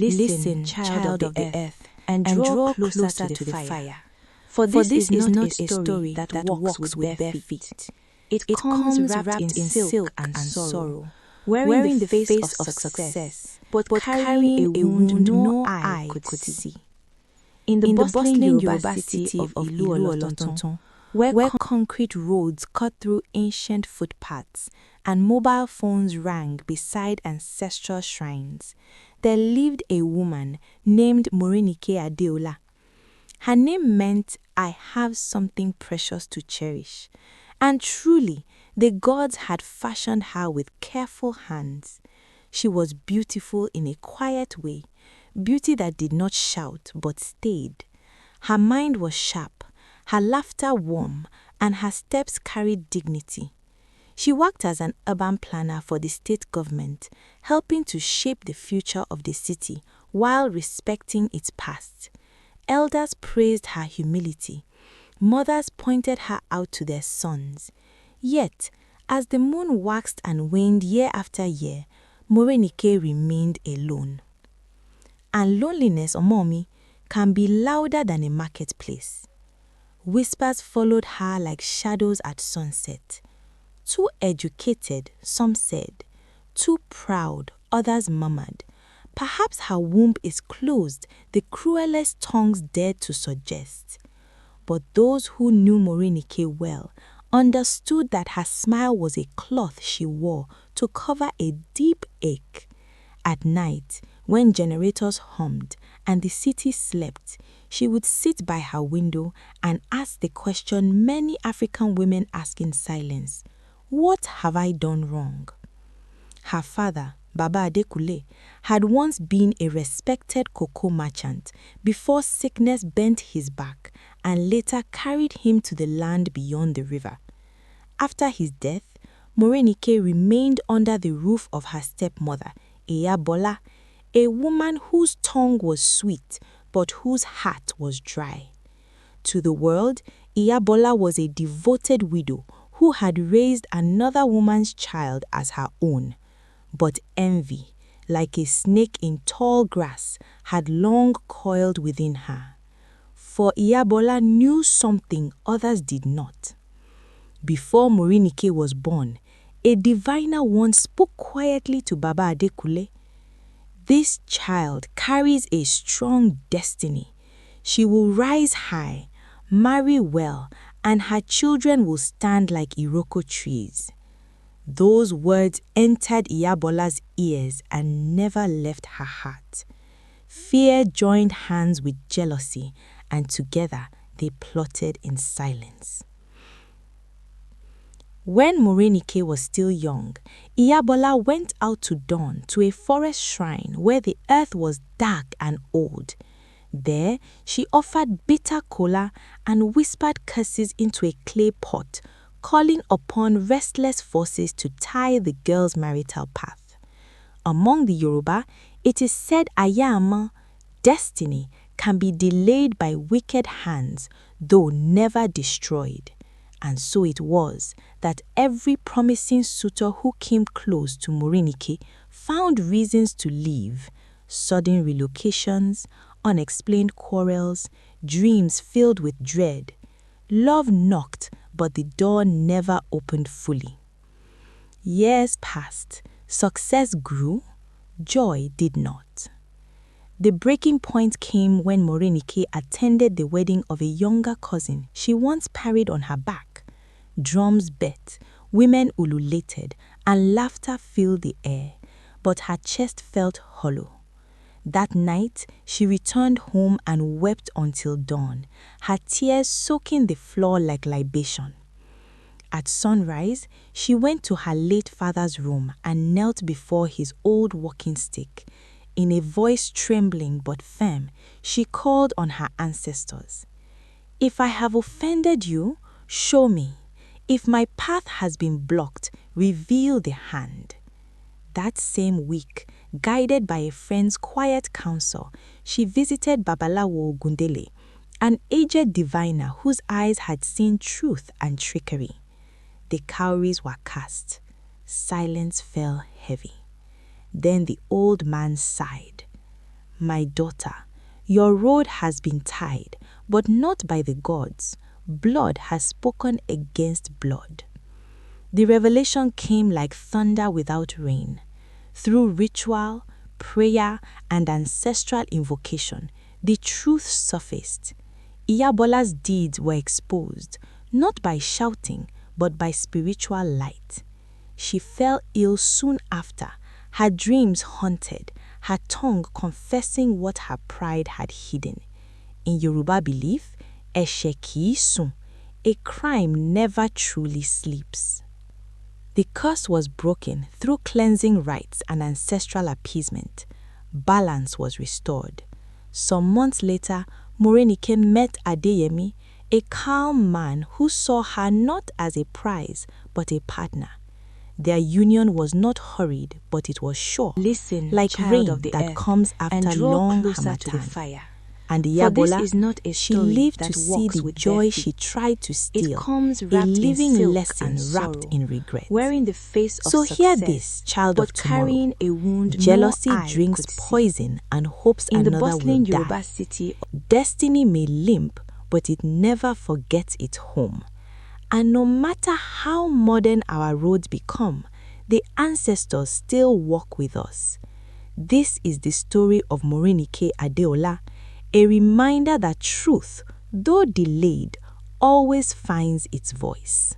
Listen, child of the earth, and draw closer to the fire. For this is not a story that walks with bare feet. It comes wrapped in silk and sorrow, wearing the face of success, but carrying a wound no eye could see. In the bustling Yoruba city of Ilu-Olotonton, where concrete roads cut through ancient footpaths and mobile phones rang beside ancestral shrines, there lived a woman named Morẹ nikẹ Adéọlá. Her name meant, "I have something precious to cherish," and truly, the gods had fashioned her with careful hands. She was beautiful in a quiet way, beauty that did not shout but stayed. Her mind was sharp, her laughter warm, and her steps carried dignity. She worked as an urban planner for the state government, helping to shape the future of the city while respecting its past. Elders praised her humility. Mothers pointed her out to their sons. Yet, as the moon waxed and waned year after year, Morẹ nikẹ remained alone. And loneliness, Omomi, can be louder than a marketplace. Whispers followed her like shadows at sunset. Too educated, some said. Too proud, others murmured. Perhaps her womb is closed, the cruelest tongues dared to suggest. But those who knew Morẹ nikẹ well understood that her smile was a cloth she wore to cover a deep ache. At night, when generators hummed and the city slept, she would sit by her window and ask the question many African women ask in silence: "What have I done wrong?" Her father, Baba Adékúnlé, had once been a respected cocoa merchant before sickness bent his back and later carried him to the land beyond the river. After his death, Morẹ nikẹ remained under the roof of her stepmother, Ìyá Bọ́lá, a woman whose tongue was sweet but whose heart was dry. To the world, Ìyá Bọ́lá was a devoted widow who had raised another woman's child as her own. But envy, like a snake in tall grass, had long coiled within her. For Ìyá Bọ́lá knew something others did not. Before Morẹ nikẹ was born, a diviner once spoke quietly to Baba Adékúnlé. "This child carries a strong destiny. She will rise high, marry well, and her children will stand like Iroko trees." Those words entered Ìyá Bọ́lá's ears and never left her heart. Fear joined hands with jealousy, and together they plotted in silence. When Morẹ nikẹ was still young, Ìyá Bọ́lá went out to dawn to a forest shrine where the earth was dark and old. There, she offered bitter kola and whispered curses into a clay pot, calling upon restless forces to tie the girl's marital path. Among the Yoruba, it is said Ayama, destiny, can be delayed by wicked hands, though never destroyed. And so it was that every promising suitor who came close to Morẹ nikẹ found reasons to leave: sudden relocations, unexplained quarrels, dreams filled with dread. Love knocked, but the door never opened fully. Years passed, success grew, joy did not. The breaking point came when Morẹ nikẹ attended the wedding of a younger cousin she once carried on her back. Drums beat, women ululated, and laughter filled the air, but her chest felt hollow. That night, she returned home and wept until dawn, her tears soaking the floor like libation. At sunrise, she went to her late father's room and knelt before his old walking stick. In a voice trembling but firm, she called on her ancestors. "If I have offended you, show me. If my path has been blocked, reveal the hand." That same week, guided by a friend's quiet counsel, she visited Babalawo Ogundele, an aged diviner whose eyes had seen truth and trickery. The cowries were cast. Silence fell heavy. Then the old man sighed. my daughter, your road has been tied, but not by the gods. Blood has spoken against blood." The revelation came like thunder without rain. Through ritual, prayer, and ancestral invocation, the truth surfaced. Iyabola's deeds were exposed, not by shouting, but by spiritual light. She fell ill soon after, her dreams haunted, her tongue confessing what her pride had hidden. In Yoruba belief, ẹ̀ṣẹ̀ kìí sùn, a crime never truly sleeps. The curse was broken through cleansing rites and ancestral appeasement. Balance was restored. Some months later, Morẹ nikẹ met Adéyẹmí, a calm man who saw her not as a prize but a partner. Their union was not hurried, but it was sure, Listen, like child rain of the that earth, comes after and draw long closer to the harmattan. fire. And For this Iyabọlá, is not a she story lived that to see walks the with bare joy feet. she tried to steal, It comes a wrapped in living silk lesson and wrapped sorrow, in regret. wearing the face of So hear success, this, child but of tomorrow. carrying a wound Jealousy no eye drinks could see. poison and hopes In the another will bustling die. Yoruba city, Destiny may limp, but it never forgets its home. And no matter how modern our roads become, the ancestors still walk with us. This is the story of Morẹ nikẹ Adéọlá, a reminder that truth, though delayed, always finds its voice.